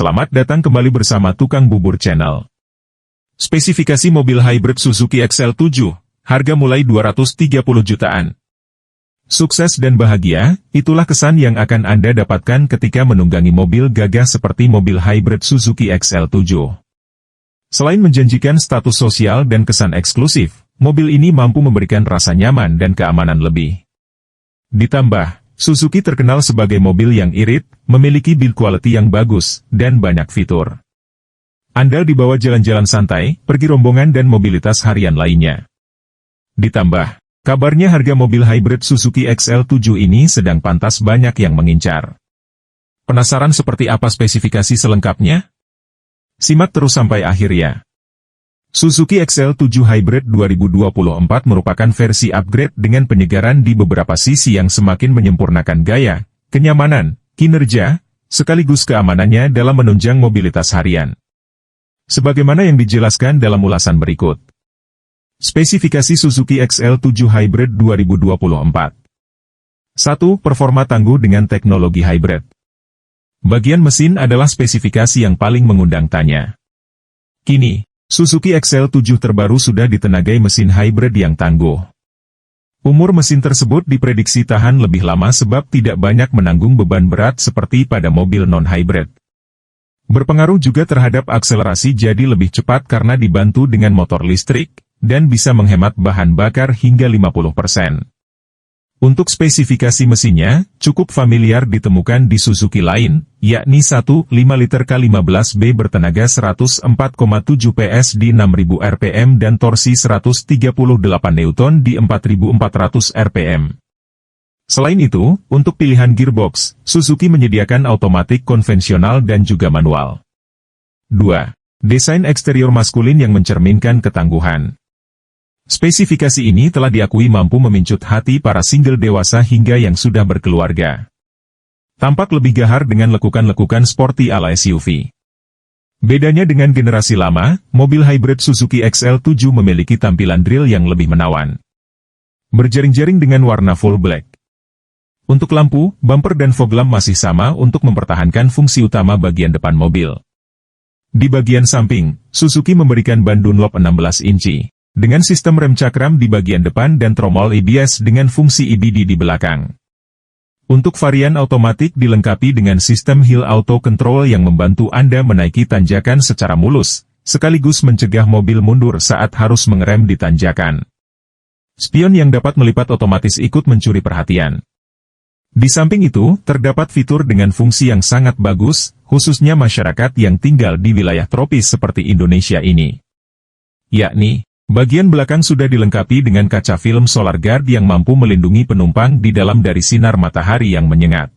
Selamat datang kembali bersama Tukang Bubur Channel. Spesifikasi mobil hybrid Suzuki XL7, harga mulai 230 jutaan. Sukses dan bahagia, itulah kesan yang akan Anda dapatkan ketika menunggangi mobil gagah seperti mobil hybrid Suzuki XL7. Selain menjanjikan status sosial dan kesan eksklusif, mobil ini mampu memberikan rasa nyaman dan keamanan lebih. Ditambah, Suzuki terkenal sebagai mobil yang irit, memiliki build quality yang bagus, dan banyak fitur. Andal dibawa jalan-jalan santai, pergi rombongan dan mobilitas harian lainnya. Ditambah, kabarnya harga mobil hybrid Suzuki XL7 ini sedang pantas banyak yang mengincar. Penasaran seperti apa spesifikasi selengkapnya? Simak terus sampai akhir ya. Suzuki XL7 Hybrid 2024 merupakan versi upgrade dengan penyegaran di beberapa sisi yang semakin menyempurnakan gaya, kenyamanan, kinerja, sekaligus keamanannya dalam menunjang mobilitas harian. Sebagaimana yang dijelaskan dalam ulasan berikut. Spesifikasi Suzuki XL7 Hybrid 2024. 1. Performa tangguh dengan teknologi hybrid. Bagian mesin adalah spesifikasi yang paling mengundang tanya. Kini, Suzuki XL7 terbaru sudah ditenagai mesin hybrid yang tangguh. Umur mesin tersebut diprediksi tahan lebih lama sebab tidak banyak menanggung beban berat seperti pada mobil non-hybrid. Berpengaruh juga terhadap akselerasi jadi lebih cepat karena dibantu dengan motor listrik, dan bisa menghemat bahan bakar hingga 50%. Untuk spesifikasi mesinnya, cukup familiar ditemukan di Suzuki lain, yakni 1.5 liter K15B bertenaga 104,7 PS di 6.000 rpm dan torsi 138 Newton di 4.400 rpm. Selain itu, untuk pilihan gearbox, Suzuki menyediakan otomatik konvensional dan juga manual. 2. Desain eksterior maskulin yang mencerminkan ketangguhan. Spesifikasi ini telah diakui mampu memincut hati para single dewasa hingga yang sudah berkeluarga. Tampak lebih gahar dengan lekukan-lekukan sporty ala SUV. Bedanya dengan generasi lama, mobil hybrid Suzuki XL7 memiliki tampilan drill yang lebih menawan. Berjaring-jaring dengan warna full black. Untuk lampu, bumper dan fog lamp masih sama untuk mempertahankan fungsi utama bagian depan mobil. Di bagian samping, Suzuki memberikan ban Dunlop 16 inci. Dengan sistem rem cakram di bagian depan dan tromol ABS dengan fungsi EBD di belakang. Untuk varian otomatik dilengkapi dengan sistem Hill Auto Control yang membantu Anda menaiki tanjakan secara mulus, sekaligus mencegah mobil mundur saat harus mengerem di tanjakan. Spion yang dapat melipat otomatis ikut mencuri perhatian. Di samping itu, terdapat fitur dengan fungsi yang sangat bagus, khususnya masyarakat yang tinggal di wilayah tropis seperti Indonesia ini. Yakni, bagian belakang sudah dilengkapi dengan kaca film Solar Guard yang mampu melindungi penumpang di dalam dari sinar matahari yang menyengat.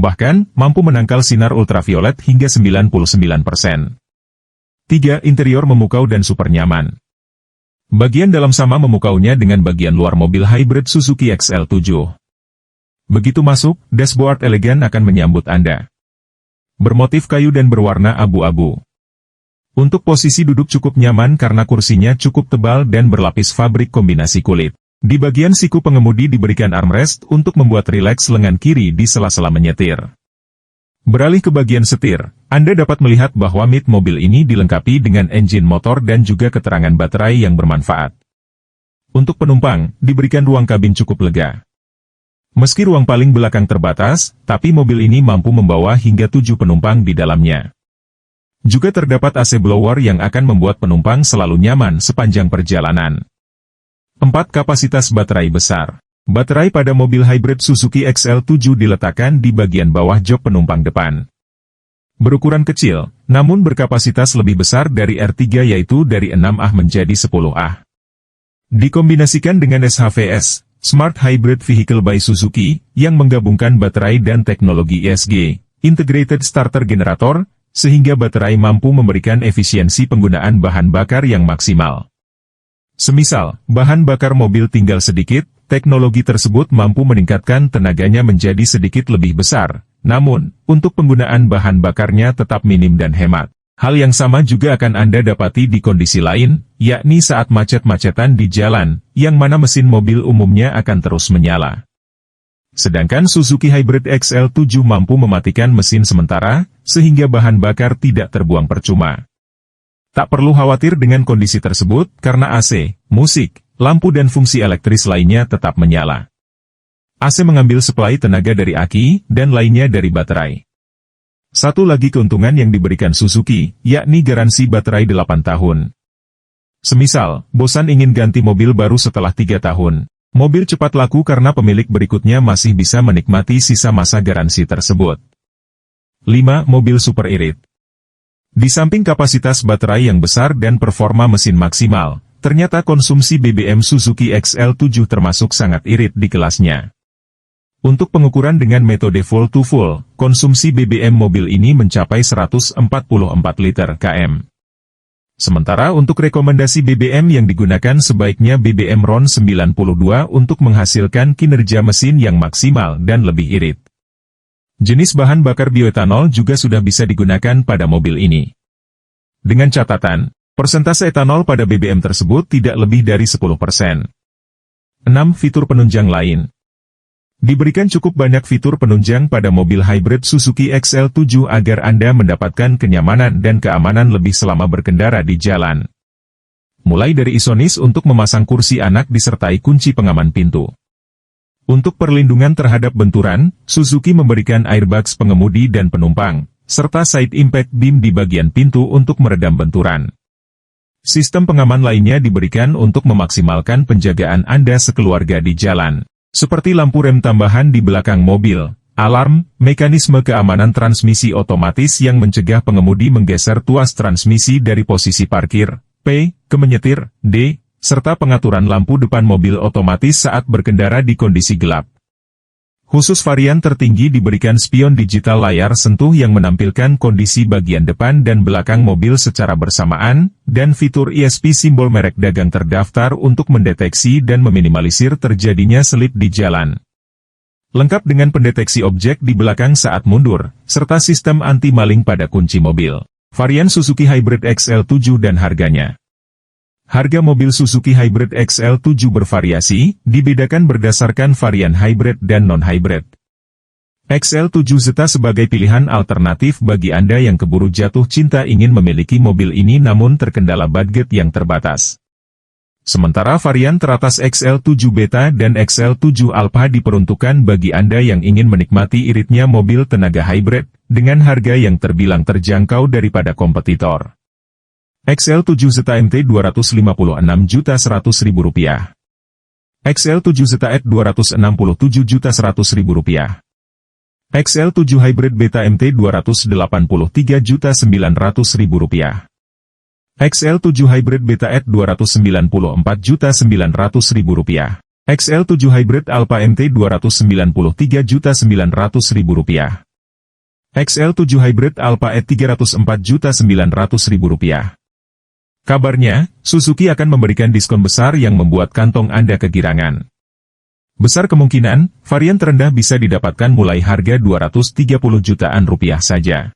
Bahkan, mampu menangkal sinar ultraviolet hingga 99%. 3. Interior memukau dan super nyaman. Bagian dalam sama memukaunya dengan bagian luar mobil hybrid Suzuki XL7. Begitu masuk, dashboard elegan akan menyambut Anda. Bermotif kayu dan berwarna abu-abu. Untuk posisi duduk cukup nyaman karena kursinya cukup tebal dan berlapis fabrik kombinasi kulit. Di bagian siku pengemudi diberikan armrest untuk membuat rileks lengan kiri di sela-sela menyetir. Beralih ke bagian setir, Anda dapat melihat bahwa mid mobil ini dilengkapi dengan engine motor dan juga keterangan baterai yang bermanfaat. Untuk penumpang, diberikan ruang kabin cukup lega. Meski ruang paling belakang terbatas, tapi mobil ini mampu membawa hingga 7 penumpang di dalamnya. Juga terdapat AC blower yang akan membuat penumpang selalu nyaman sepanjang perjalanan. 4. Kapasitas baterai besar. Baterai pada mobil hybrid Suzuki XL7 diletakkan di bagian bawah jok penumpang depan. Berukuran kecil, namun berkapasitas lebih besar dari R3 yaitu dari 6Ah menjadi 10Ah. Dikombinasikan dengan SHVS, Smart Hybrid Vehicle by Suzuki, yang menggabungkan baterai dan teknologi ESG, Integrated Starter Generator, sehingga baterai mampu memberikan efisiensi penggunaan bahan bakar yang maksimal. Semisal, bahan bakar mobil tinggal sedikit, teknologi tersebut mampu meningkatkan tenaganya menjadi sedikit lebih besar, namun, untuk penggunaan bahan bakarnya tetap minim dan hemat. Hal yang sama juga akan Anda dapati di kondisi lain, yakni saat macet-macetan di jalan, yang mana mesin mobil umumnya akan terus menyala. Sedangkan Suzuki Hybrid XL7 mampu mematikan mesin sementara, sehingga bahan bakar tidak terbuang percuma. Tak perlu khawatir dengan kondisi tersebut, karena AC, musik, lampu dan fungsi elektris lainnya tetap menyala. AC mengambil suplai tenaga dari aki, dan lainnya dari baterai. Satu lagi keuntungan yang diberikan Suzuki, yakni garansi baterai 8 tahun. Semisal, bosan ingin ganti mobil baru setelah 3 tahun. Mobil cepat laku karena pemilik berikutnya masih bisa menikmati sisa masa garansi tersebut. 5. Mobil super irit. Di samping kapasitas baterai yang besar dan performa mesin maksimal, ternyata konsumsi BBM Suzuki XL7 termasuk sangat irit di kelasnya. Untuk pengukuran dengan metode full-to-full, konsumsi BBM mobil ini mencapai 144 liter km. Sementara untuk rekomendasi BBM yang digunakan sebaiknya BBM RON 92 untuk menghasilkan kinerja mesin yang maksimal dan lebih irit. Jenis bahan bakar bioetanol juga sudah bisa digunakan pada mobil ini. Dengan catatan, persentase etanol pada BBM tersebut tidak lebih dari 10%. 6. Fitur penunjang lain. Diberikan cukup banyak fitur penunjang pada mobil hybrid Suzuki XL7 agar Anda mendapatkan kenyamanan dan keamanan lebih selama berkendara di jalan. Mulai dari Isonis untuk memasang kursi anak disertai kunci pengaman pintu. Untuk perlindungan terhadap benturan, Suzuki memberikan airbags pengemudi dan penumpang, serta side impact beam di bagian pintu untuk meredam benturan. Sistem pengaman lainnya diberikan untuk memaksimalkan penjagaan Anda sekeluarga di jalan. Seperti lampu rem tambahan di belakang mobil, alarm, mekanisme keamanan transmisi otomatis yang mencegah pengemudi menggeser tuas transmisi dari posisi parkir, P, ke menyetir, D, serta pengaturan lampu depan mobil otomatis saat berkendara di kondisi gelap. Khusus varian tertinggi diberikan spion digital layar sentuh yang menampilkan kondisi bagian depan dan belakang mobil secara bersamaan, dan fitur ESP simbol merek dagang terdaftar untuk mendeteksi dan meminimalisir terjadinya selip di jalan. Lengkap dengan pendeteksi objek di belakang saat mundur, serta sistem anti-maling pada kunci mobil. Varian Suzuki Hybrid XL7 dan harganya. Harga mobil Suzuki Hybrid XL7 bervariasi, dibedakan berdasarkan varian hybrid dan non-hybrid. XL7 Zeta sebagai pilihan alternatif bagi Anda yang keburu jatuh cinta ingin memiliki mobil ini namun terkendala budget yang terbatas. Sementara varian teratas XL7 Beta dan XL7 Alpha diperuntukkan bagi Anda yang ingin menikmati iritnya mobil tenaga hybrid, dengan harga yang terbilang terjangkau daripada kompetitor. XL7 Zeta MT Rp256.100.000. XL7 Zeta ET Rp267.100.000. XL7 Hybrid Beta MT Rp283.900.000. XL7 Hybrid Beta ET Rp294.900.000. XL7 Hybrid Alpha MT Rp293.900.000. XL7 Hybrid Alpha ET Rp304.900.000. Kabarnya, Suzuki akan memberikan diskon besar yang membuat kantong Anda kegirangan. Besar kemungkinan, varian terendah bisa didapatkan mulai harga 230 jutaan rupiah saja.